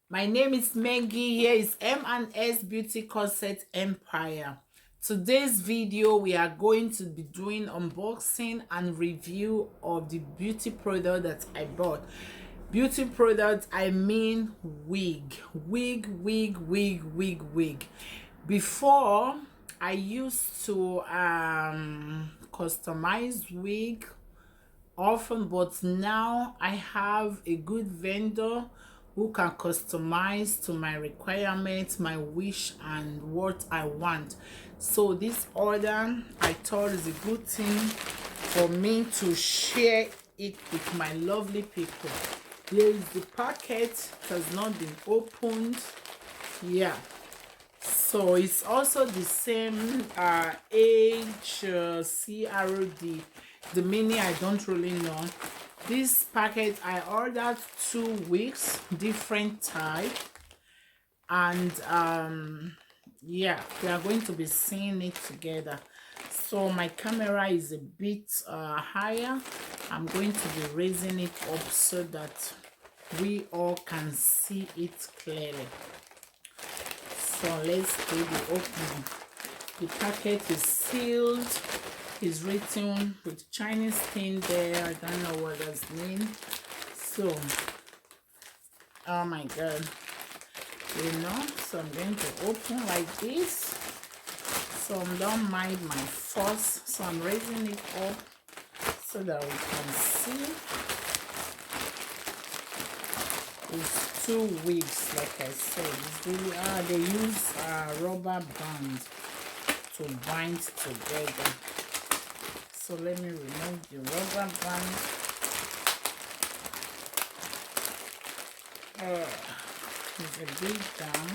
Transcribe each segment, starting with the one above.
My name is Maggie. Here is M&S Beauty Concept Empire. Today's video, we are going to be doing unboxing and review of the beauty product that I bought. Beauty product, I mean wig. Wig. Before, I used to customize wig often, but now I have a good vendor who can customize to my requirements, my wish, and what I want. So this order, I thought, is a good thing for me to share it with my lovely people. Here is the packet. It has not been opened. Yeah, so it's also the same age CRD. The meaning I don't really know. This packet I ordered 2 weeks, different type, and yeah, we are going to be seeing it together. So my camera is a bit higher. I'm going to be raising it up so that we all can see it clearly. So let's do the opening. The packet is sealed. It's written with Chinese thing there. I don't know what that's mean. So, oh my god, so I'm going to open like this. So don't mind my fuss. So I'm raising it up so that we can see. It's 2 weeks, like I said. It's really they use rubber band to bind together. So let me remove the rubber band. It's a bit down.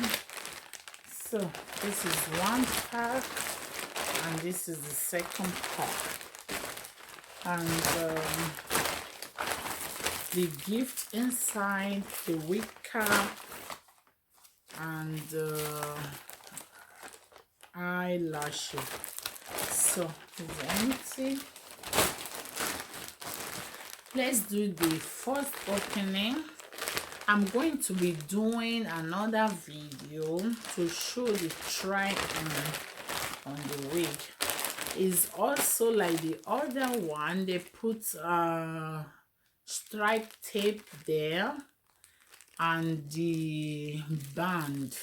So this is one pack, and this is the second pack. And the gift inside, the wig cap, and eyelashes. So it's empty. Let's do the first opening. I'm going to be doing another video to show the try on the wig. It's also like the other one. They put stripe tape there and the band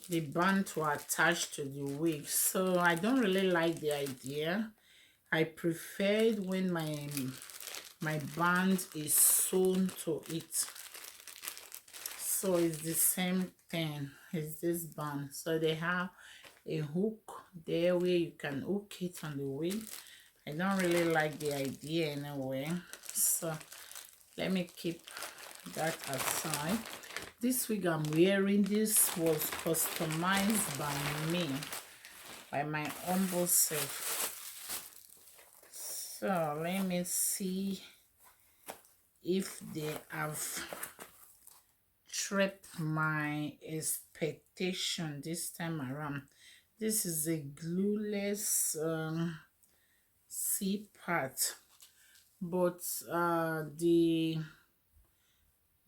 to attach to the wig. So I don't really like the idea. I preferred when my band is sewn to it. So it's the same thing. It's this band. So they have a hook there where you can hook it on the wig. I don't really like the idea anyway. So let me keep that aside. This wig I'm wearing, this was customized by me, by my humble self. So let me see if they have tripped my expectation this time around. This is a glueless C part, but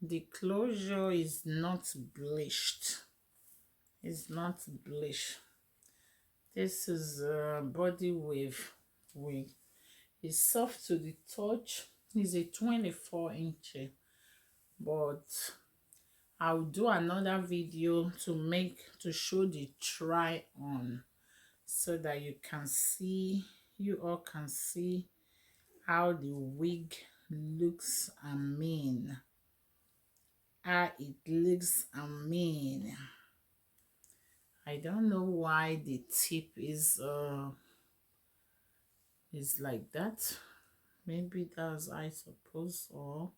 the closure is not bleached. It's not bleached. This is body wave wig. It's soft to the touch. It's a 24-inch, but I'll do another video to show the try on so that you all can see how the wig looks. How it looks. I don't know why the tip is like that. Maybe that's, I suppose, or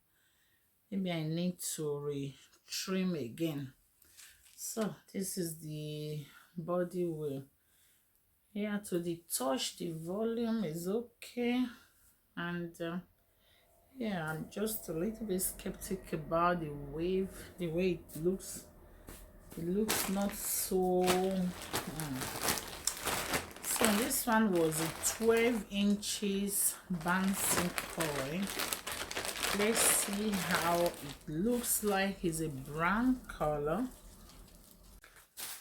maybe I need to trim again. So this is the body wheel. Yeah, to the touch, the volume is okay, and yeah, I'm just a little bit skeptic about the way it looks. It looks not so so this one was a 12 inches bouncing coil. Let's see how it looks like. It's a brown color.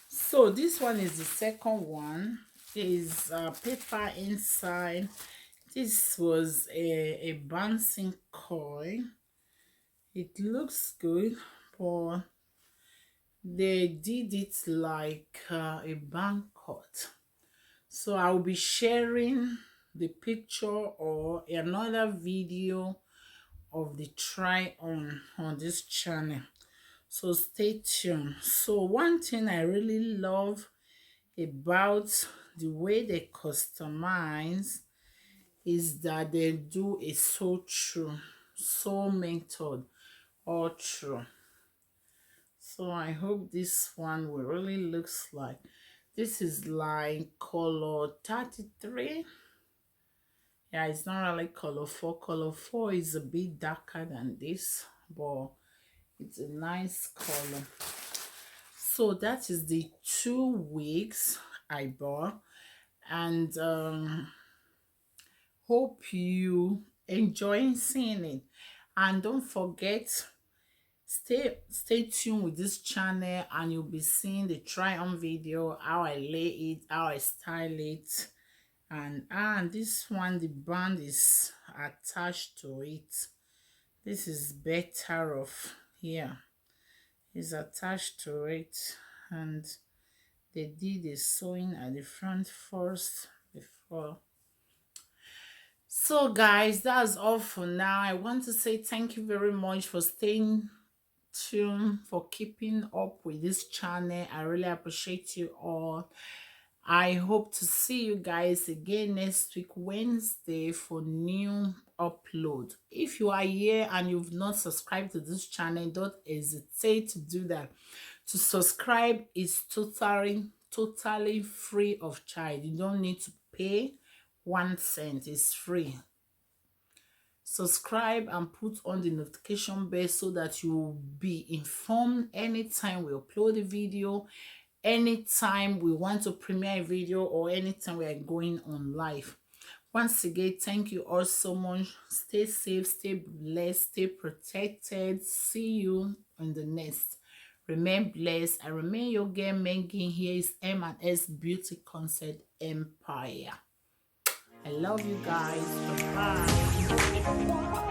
So this one is the second one. Is paper inside. This was a bouncing coin. It looks good, but they did it like a bank cut. So I'll be sharing the picture or another video of the try on this channel. So stay tuned. So one thing I really love about the way they customize is that they do a sew method all through. So I hope this one will really looks like. This is like color 33. Yeah, it's not really color 4. Color 4 is a bit darker than this, but it's a nice color. So that is the 2 wigs I bought, and hope you enjoy seeing it. And don't forget, stay tuned with this channel, and you'll be seeing the try on video, how I lay it, how I style it. And this one, the band is attached to it. This is better off here. It's attached to it, and they did the sewing at the front first before. So guys, that's all for now. I want to say thank you very much for staying tuned, for keeping up with this channel. I really appreciate you all. I hope to see you guys again next week, Wednesday, for new upload. If you are here and you've not subscribed to this channel, don't hesitate to do that. To subscribe is totally free of charge. You don't need to pay 1 cent. It's free. Subscribe and put on the notification bell so that you will be informed anytime we upload a video, anytime we want to premiere a video, or anytime we are going on live. Once again, thank you all so much. Stay safe, stay blessed, stay protected. See you on the next. Remain blessed. I remain your girl Megan. Here is M&S Beauty Concept Empire. I love you guys. Bye-bye.